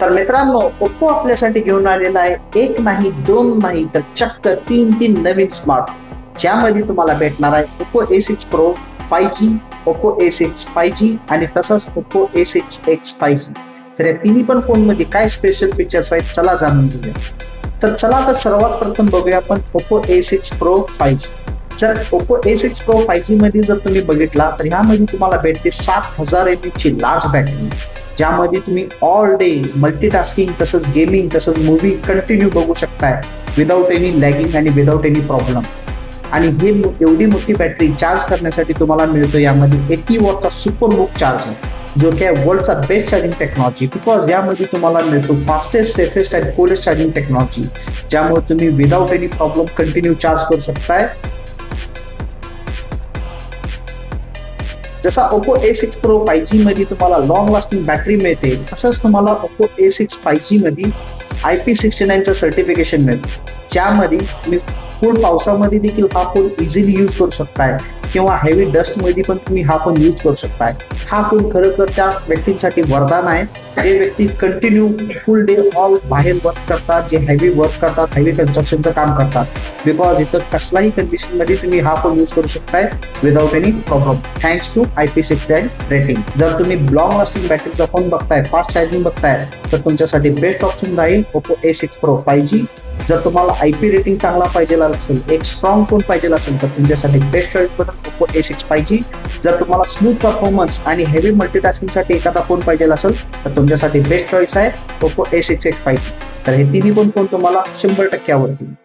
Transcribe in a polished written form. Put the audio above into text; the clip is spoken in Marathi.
तर मित्रांनो, ओप्पो आपल्यासाठी घेऊन आलेला आहे एक नाही, दोन नाही, तर चक्क तीन नवीन स्मार्ट, ज्यामध्ये तुम्हाला भेटणार आहे Oppo A6 Pro 5G, Oppo A6 5G आणि तसंच ओप्पो A6X 5G. तर या तिन्ही पण फोनमध्ये काय स्पेशल फीचर्स आहेत, चला जाणून घेऊया. तर सर्वात प्रथम बघूया आपण ओप्पो A6 Pro 5G. जर ओप्पो A6 Pro 5G मध्ये जर तुम्ही बघितला तर ह्यामध्ये तुम्हाला भेटते 7000 mAh ची लार्ज बॅटरी, ज्यामध्ये तुम्ही ऑल डे मल्टीटास्किंग तसंच गेमिंग तसंच मूवी कंटिन्यू बघू शकताय विदाउट एनी लॅगिंग आणि विदाउट एनी प्रॉब्लेम. आणि हे एवढी मोठी बॅटरी चार्ज करण्यासाठी तुम्हाला मिळतो यामध्ये 80 वॉटचा सुपर बुक चार्जर, जो की आहे वर्ल्डचा बेस्ट चार्जिंग टेक्नॉलॉजी. बिकॉज यामध्ये तुम्हाला मिळतो fastest, safest and coolest charging technology, ज्यामुळे तुम्ही without any problem continue charge करू शकताय. जसा ओप्पो A6 Pro 5G मध्ये तुम्हाला लॉंग लास्टिंग बॅटरी मिळते, तसंच तुम्हाला ओप्पो A6 5G मध्ये IP69चं सर्टिफिकेशन मिळतं, ज्यामध्ये तुम्ही फुल पावसामध्ये देखील हा फोन इझिली यूज करू शकताय किंवा हेवी डस्टमध्ये पण तुम्ही हा फोन यूज करू शकताय. हा फोन खरोखर त्या व्यक्तींसाठी वरदान आहे, जे व्यक्ती कंटिन्यू फुल डे ऑल बाहेर वर्क करतात, जे हेवी वर्क करतात, हेवी कन्स्ट्रक्शनचं काम करतात. बिकॉज इथं कसलाही कंडिशनमध्ये तुम्ही हा फोन यूज करू शकताय without any problem, thanks to IP69 rating. जर तुम्ही लॉंग लास्टिंग बॅटरीचा फोन बघताय, फास्ट चार्जिंग बघताय, तर तुमच्यासाठी बेस्ट ऑप्शन राहील ओप्पो A6 Pro 5G. जर तुम्हाला IP रेटिंग चांगला पाहिजे असेल, एक स्ट्रॉंग फोन पाहिजे असेल, तर तुमच्यासाठी बेस्ट चॉईस बनेल ओप्पो A6 5G. जर तुम्हाला स्मूथ परफॉर्मन्स आणि हेवी मल्टीटास्किंगसाठी एखादा फोन पाहिजे असेल, तर तुमच्यासाठी बेस्ट चॉईस आहे ओप्पो A6X 5G. तर हे तिन्ही पण फोन तुम्हाला 100% आवडतील.